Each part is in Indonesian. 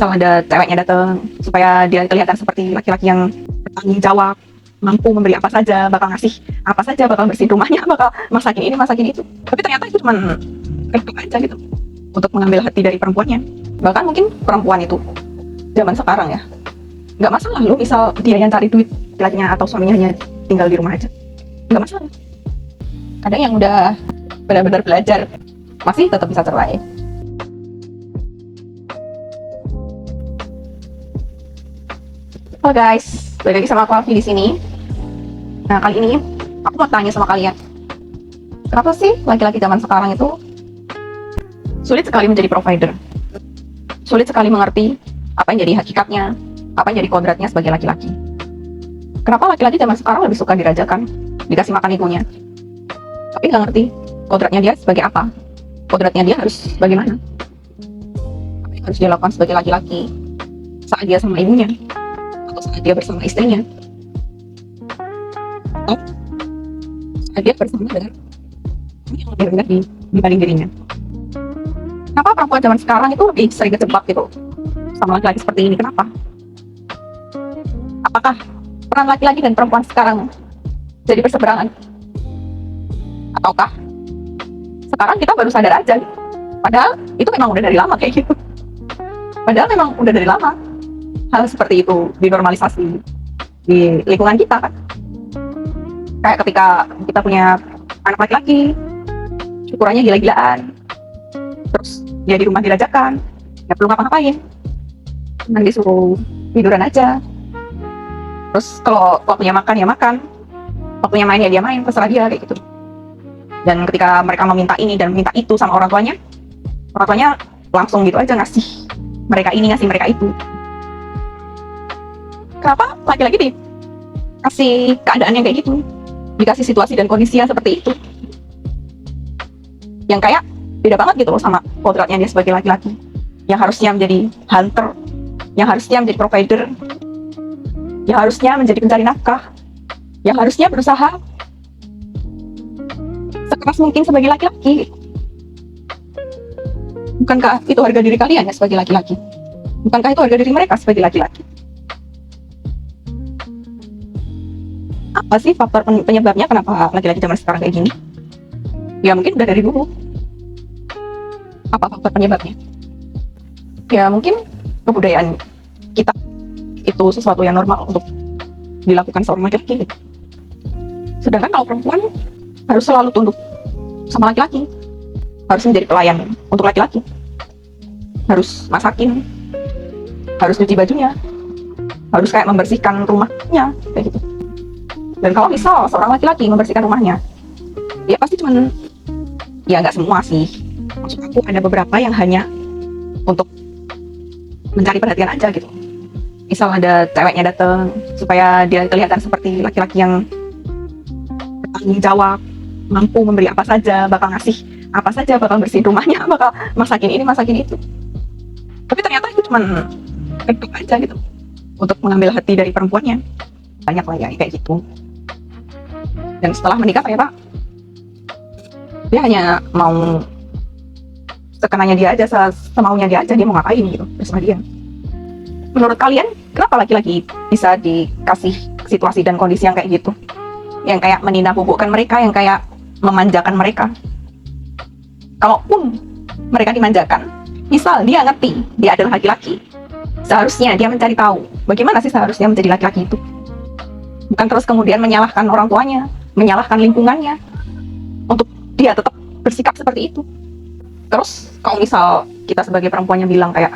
misal ada ceweknya datang supaya dia kelihatan seperti laki-laki yang bertanggung jawab, mampu memberi apa saja, bakal ngasih apa saja, bakal bersihin rumahnya, bakal masakin ini, masakin itu. Tapi ternyata itu cuma rekam aja gitu untuk mengambil hati dari perempuannya. Bahkan mungkin perempuan itu zaman sekarang ya, nggak masalah lo misal dia yang cari duit, laki-lakinya atau suaminya hanya tinggal di rumah aja, nggak masalah. Kadang yang udah benar-benar belajar masih tetap bisa cerai. Halo guys, balik lagi sama aku Alfi di sini. Nah, kali ini aku mau tanya sama kalian, kenapa sih laki-laki zaman sekarang itu sulit sekali menjadi provider, sulit sekali mengerti apa yang jadi hakikatnya, apa yang jadi kodratnya sebagai laki-laki? Kenapa laki-laki zaman sekarang lebih suka dirajakan, dikasih makan egonya, tapi nggak ngerti kodratnya dia sebagai apa, kodratnya dia harus bagaimana, apa yang harus dia lakukan sebagai laki-laki saat dia sama ibunya, atau saat dia bersama istrinya, atau saat dia bersama dengan yang lebih rendah dibanding dirinya. Kenapa perempuan zaman sekarang itu lebih sering kejebak gitu sama laki-laki seperti ini? Kenapa? Apakah peran laki-laki dan perempuan sekarang jadi berseberangan? Ataukah sekarang kita baru sadar aja? Padahal itu memang udah dari lama kayak gitu. Padahal memang udah dari lama hal seperti itu dinormalisasi di lingkungan kita kan. Kayak ketika kita punya anak laki-laki, syukurannya gila-gilaan, terus dia di rumah dirajakan, nggak perlu ngapa-ngapain, cuman disuruh tiduran aja. Terus kalau waktunya makan ya makan, waktunya main ya dia main, terserah dia kayak gitu. Dan ketika mereka meminta ini dan meminta itu sama orang tuanya langsung gitu aja ngasih mereka ini, ngasih mereka itu. Kenapa laki-laki dikasih keadaan yang kayak gitu, dikasih situasi dan kondisi yang seperti itu, yang kayak beda banget gitu loh sama kodratnya dia sebagai laki-laki, yang harusnya menjadi hunter, yang harusnya menjadi provider, yang harusnya menjadi pencari nafkah, yang harusnya berusaha sekeras mungkin sebagai laki-laki. Bukankah itu harga diri kalian ya sebagai laki-laki? Bukankah itu harga diri mereka sebagai laki-laki? Apa sih faktor penyebabnya kenapa laki-laki zaman sekarang kayak gini? Ya mungkin udah dari dulu. Apa faktor penyebabnya? Ya mungkin kebudayaan kita itu sesuatu yang normal untuk dilakukan seorang laki-laki. Sedangkan kalau perempuan harus selalu tunduk sama laki-laki, harus menjadi pelayan untuk laki-laki, harus masakin, harus cuci bajunya, harus kayak membersihkan rumahnya kayak gitu. Dan kalau misal seorang laki-laki membersihkan rumahnya, dia pasti cuman, ya nggak semua sih, maksud aku ada beberapa yang hanya untuk mencari perhatian aja gitu. Misal ada ceweknya datang supaya dia kelihatan seperti laki-laki yang bertanggung jawab, mampu memberi apa saja, bakal ngasih apa saja, bakal bersihin rumahnya, bakal masakin ini, masakin itu. Tapi ternyata itu cuman kedok aja gitu untuk mengambil hati dari perempuannya. Banyak lah ya kayak gitu. Dan setelah menikah ternyata dia hanya mau sekenanya dia aja, semaunya dia aja, dia mau ngapain gitu bersama dia. Menurut kalian, kenapa laki-laki bisa dikasih situasi dan kondisi yang kayak gitu? Yang kayak menindakbubukkan mereka, yang kayak memanjakan mereka. Kalaupun mereka dimanjakan, misal dia ngerti dia adalah laki-laki, seharusnya dia mencari tahu bagaimana sih seharusnya menjadi laki-laki itu. Bukan terus kemudian menyalahkan orang tuanya, menyalahkan lingkungannya untuk dia tetap bersikap seperti itu. Terus kalau misal kita sebagai perempuannya bilang kayak,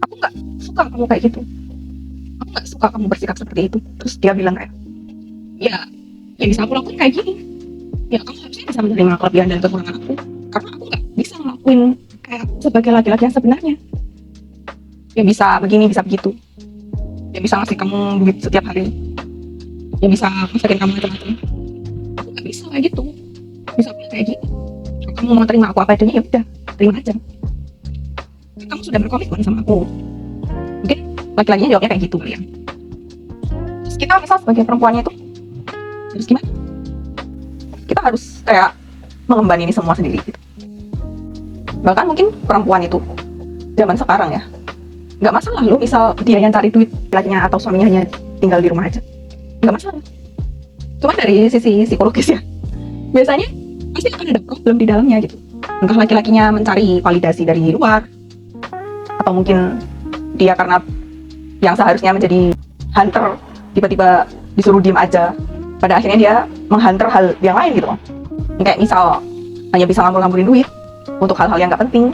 aku nggak suka kamu kayak gitu, aku nggak suka kamu bersikap seperti itu, terus dia bilang kayak, ya bisa aku lakuin kayak gini, ya kamu harusnya bisa menerima kelebihan dan kekurangan aku, karena aku nggak bisa ngelakuin kayak sebagai laki-laki yang sebenarnya, yang bisa begini, bisa begitu, yang bisa ngasih kamu duit setiap hari, yang bisa masakin kamu macam-macam. Aku nggak bisa kayak gitu, bisa aku kayak gini. Kalau kamu mau terima aku apa adanya, ya udah terima aja. Kamu sudah berkomitmen sama aku. Mungkin laki-lakinya jawabnya kayak gitu kali ya. Terus kita misal sebagai perempuannya itu harus gimana? Kita harus kayak mengemban ini semua sendiri gitu. Bahkan mungkin perempuan itu zaman sekarang ya, nggak masalah lo misal dia yang cari duit lakinya atau suaminya hanya tinggal di rumah aja, nggak masalah. Cuma dari sisi psikologis ya, biasanya pasti akan ada problem di dalamnya gitu. Entah laki-lakinya mencari validasi dari luar, atau mungkin dia karena yang seharusnya menjadi hunter tiba-tiba disuruh diem aja, pada akhirnya dia menghunter hal yang lain gitu. Kayak misal hanya bisa ngambur-ngamburin duit untuk hal-hal yang nggak penting,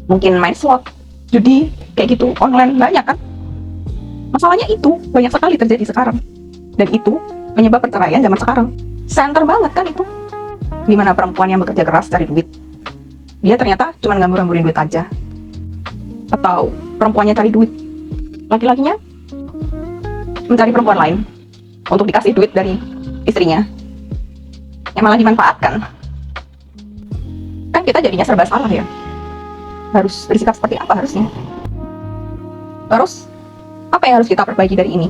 mungkin main slot, judi, kayak gitu, online banyak kan. Masalahnya itu banyak sekali terjadi sekarang, dan itu penyebab perceraian zaman sekarang. Center banget kan itu, dimana perempuan yang bekerja keras cari duit, dia ternyata cuma ngambur-ngamburin duit aja. Atau perempuannya cari duit, laki-lakinya mencari perempuan lain untuk dikasih duit dari istrinya, yang malah dimanfaatkan. Kan kita jadinya serba salah ya, harus bersikap seperti apa harusnya. Terus apa yang harus kita perbaiki dari ini?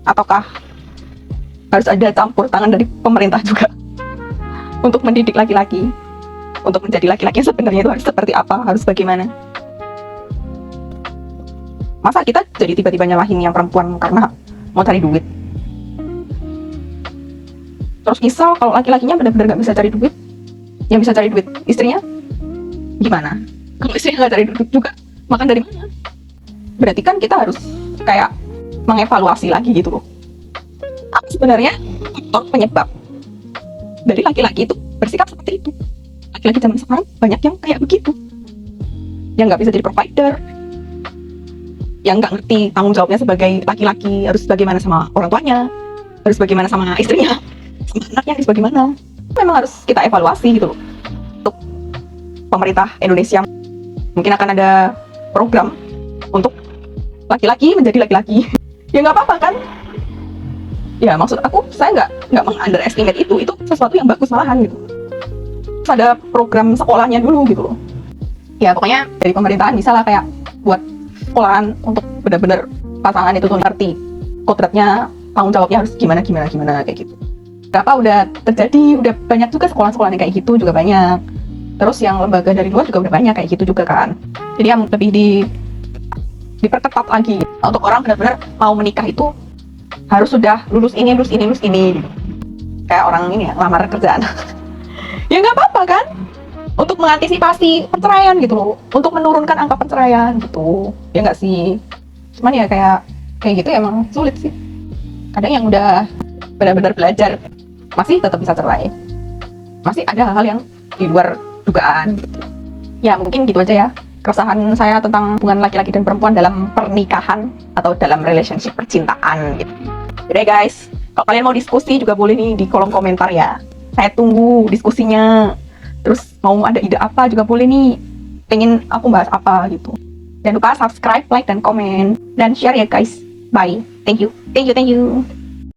Ataukah harus ada campur tangan dari pemerintah juga untuk mendidik laki-laki untuk menjadi laki-laki yang sebenarnya itu harus seperti apa, harus bagaimana? Masa kita jadi tiba-tiba nyalahin yang perempuan karena mau cari duit? Terus misal kalau laki-lakinya benar-benar gak bisa cari duit, yang bisa cari duit istrinya gimana? Kalau istrinya gak cari duit juga, makan dari mana? Berarti kan kita harus kayak mengevaluasi lagi gitu loh, apa sebenarnya faktor penyebab dari laki-laki itu bersikap seperti itu. Laki-laki zaman sekarang banyak yang kayak begitu, yang gak bisa jadi provider, yang nggak ngerti tanggung jawabnya sebagai laki-laki, harus bagaimana sama orang tuanya, harus bagaimana sama istrinya, sama anaknya harus bagaimana. Memang harus kita evaluasi gitu loh. Untuk pemerintah Indonesia mungkin akan ada program untuk laki-laki menjadi laki-laki. Ya nggak apa-apa kan? Ya maksud aku, saya nggak meng-underestimate itu sesuatu yang bagus malahan gitu. Terus ada program sekolahnya dulu gitu loh. Ya pokoknya dari pemerintahan bisa lah kayak buat sekolahan untuk benar-benar pasangan itu tuh ngerti kodratnya, tanggung jawabnya harus gimana kayak gitu. Berapa udah terjadi, udah banyak juga sekolah-sekolah yang kayak gitu juga banyak. Terus yang lembaga dari luar juga udah banyak kayak gitu juga kan. Jadi yang lebih diperketat lagi untuk orang benar-benar mau menikah itu harus sudah lulus ini gitu. Kayak orang ini ya, lamar kerjaan. Ya nggak apa-apa kan, untuk mengantisipasi perceraian gitu loh, untuk menurunkan angka perceraian gitu, ya nggak sih? Cuman ya kayak gitu emang sulit sih. Kadang yang udah benar-benar belajar masih tetap bisa cerai, masih ada hal-hal yang di luar dugaan gitu. Ya mungkin gitu aja ya keresahan saya tentang hubungan laki-laki dan perempuan dalam pernikahan atau dalam relationship percintaan gitu. Jadi guys, kalau kalian mau diskusi juga boleh nih di kolom komentar ya, saya tunggu diskusinya. Terus mau ada ide apa juga boleh nih, pengen aku bahas apa gitu. Jangan lupa subscribe, like, dan komen, dan share ya guys. Bye. Thank you.